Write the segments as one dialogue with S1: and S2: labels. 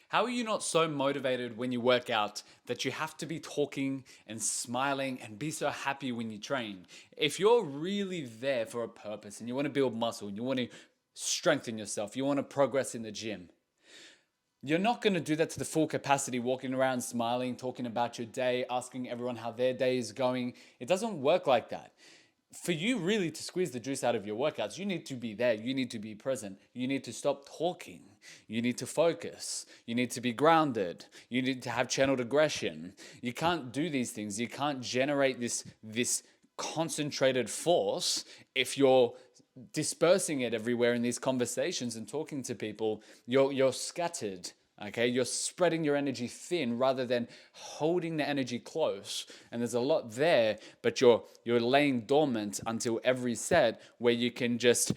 S1: How are you not so motivated when you work out that you have to be talking and smiling and be so happy when you train? If you're really there for a purpose and you want to build muscle and you want to strengthen yourself, you want to progress in the gym, you're not going to do that to the full capacity, walking around smiling, talking about your day, asking everyone how their day is going. It doesn't work like that. For you really to squeeze the juice out of your workouts, you need to be there. You need to be present. You need to stop talking. You need to focus. You need to be grounded. You need to have channeled aggression. You can't do these things. You can't generate this concentrated force if you're dispersing it everywhere in these conversations and talking to people. You're scattered. Okay, you're spreading your energy thin rather than holding the energy close. And there's a lot there, but you're laying dormant until every set where you can just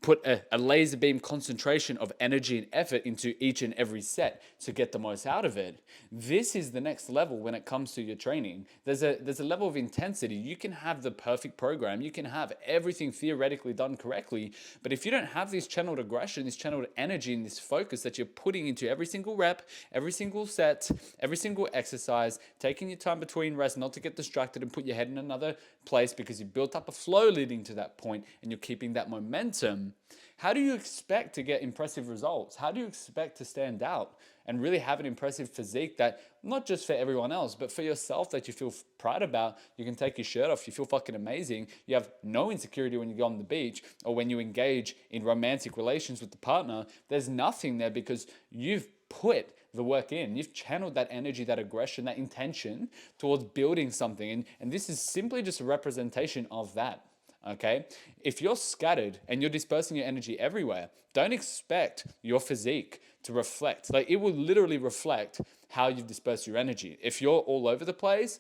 S1: put a laser beam concentration of energy and effort into each and every set to get the most out of it. This is the next level when it comes to your training. There's a level of intensity. You can have the perfect program. You can have everything theoretically done correctly. But if you don't have this channeled aggression, this channeled energy, and this focus that you're putting into every single rep, every single set, every single exercise, taking your time between rests not to get distracted and put your head in another place because you built up a flow leading to that point and you're keeping that momentum, how do you expect to get impressive results? How do you expect to stand out and really have an impressive physique that not just for everyone else, but for yourself that you feel proud about? You can take your shirt off, you feel fucking amazing. You have no insecurity when you go on the beach or when you engage in romantic relations with the partner. There's nothing there because you've put the work in. You've channeled that energy, that aggression, that intention towards building something. And this is simply just a representation of that. Okay? If you're scattered and you're dispersing your energy everywhere, don't expect your physique to reflect. Like, it will literally reflect how you've dispersed your energy. If you're all over the place,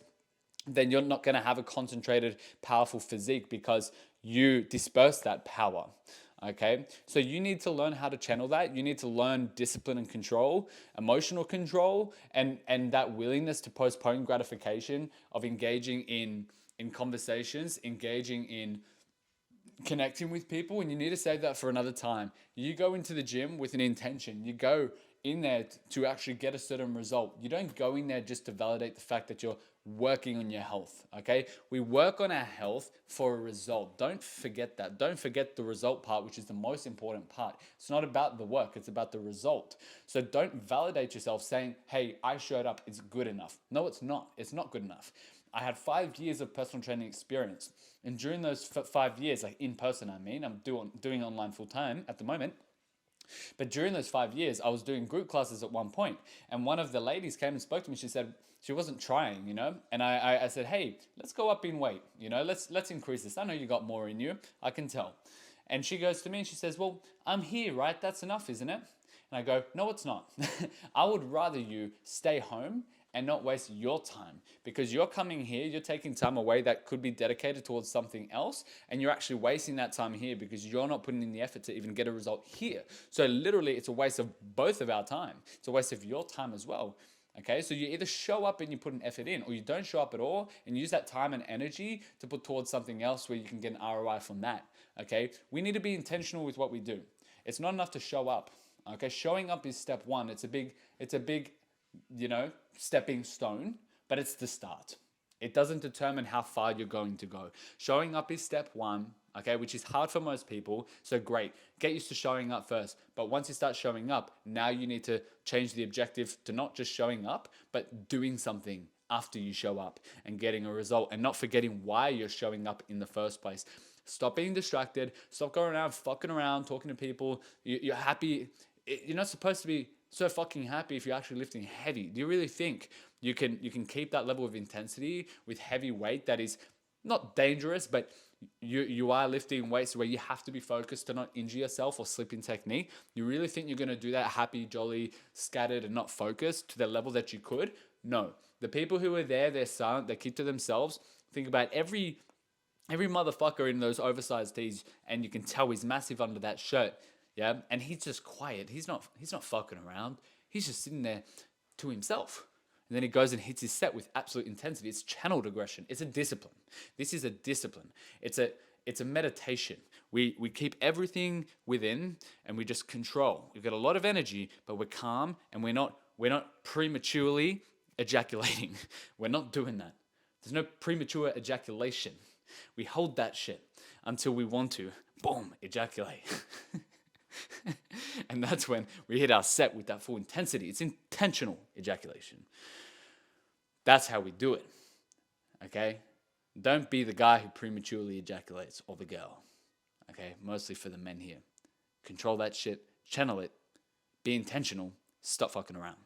S1: then you're not going to have a concentrated, powerful physique because you disperse that power. Okay, so you need to learn how to channel that. You need to learn discipline and control, emotional control, and that willingness to postpone gratification of engaging in conversations, engaging in connecting with people. And you need to save that for another time. You go into the gym with an intention. You go in there to actually get a certain result. You don't go in there just to validate the fact that you're working on your health. Okay, we work on our health for a result. Don't forget that. Don't forget the result part, which is the most important part. It's not about the work, it's about the result. So don't validate yourself saying, hey, I showed up, it's good enough. No, it's not. It's not good enough. I had 5 years of personal training experience, and during those 5 years, like in person, I'm doing online full time at the moment. But during those 5 years, I was doing group classes at one point, and one of the ladies came and spoke to me. She said she wasn't trying, and I said, hey, let's go up in weight, let's increase this. I know you got more in you, I can tell. And she goes to me and she says, well, I'm here, right? That's enough, isn't it? And I go, no, it's not. I would rather you stay home and not waste your time, because you're coming here, you're taking time away that could be dedicated towards something else, and you're actually wasting that time here because you're not putting in the effort to even get a result here. So literally, it's a waste of both of our time. It's a waste of your time as well. Okay, so you either show up and you put an effort in, or you don't show up at all and use that time and energy to put towards something else where you can get an ROI from that. Okay, we need to be intentional with what we do. It's not enough to show up. Okay, showing up is step one. It's a big stepping stone, but it's the start. It doesn't determine how far you're going to go. Showing up is step one, okay, which is hard for most people. So great, get used to showing up first. But once you start showing up, now you need to change the objective to not just showing up, but doing something after you show up and getting a result, and not forgetting why you're showing up in the first place. Stop being distracted. Stop going around fucking around, talking to people. You're happy. You're not supposed to be so fucking happy if you're actually lifting heavy. Do you really think you can keep that level of intensity with heavy weight that is not dangerous, but you are lifting weights where you have to be focused to not injure yourself or slip in technique? You really think you're going to do that happy, jolly, scattered, and not focused to the level that you could? No. The people who are there, they're silent, they keep to themselves. Think about every motherfucker in those oversized tees, and you can tell he's massive under that shirt. Yeah, and he's just quiet. He's not fucking around. He's just sitting there to himself. And then he goes and hits his set with absolute intensity. It's channeled aggression. It's a discipline. This is a discipline. It's a meditation. We keep everything within and we just control. We've got a lot of energy, but we're calm and we're not prematurely ejaculating. We're not doing that. There's no premature ejaculation. We hold that shit until we want to. Boom, ejaculate. And that's when we hit our set with that full intensity. It's intentional ejaculation. That's how we do it. Okay? Don't be the guy who prematurely ejaculates, or the girl. Okay? Mostly for the men here. Control that shit, channel it, be intentional, stop fucking around.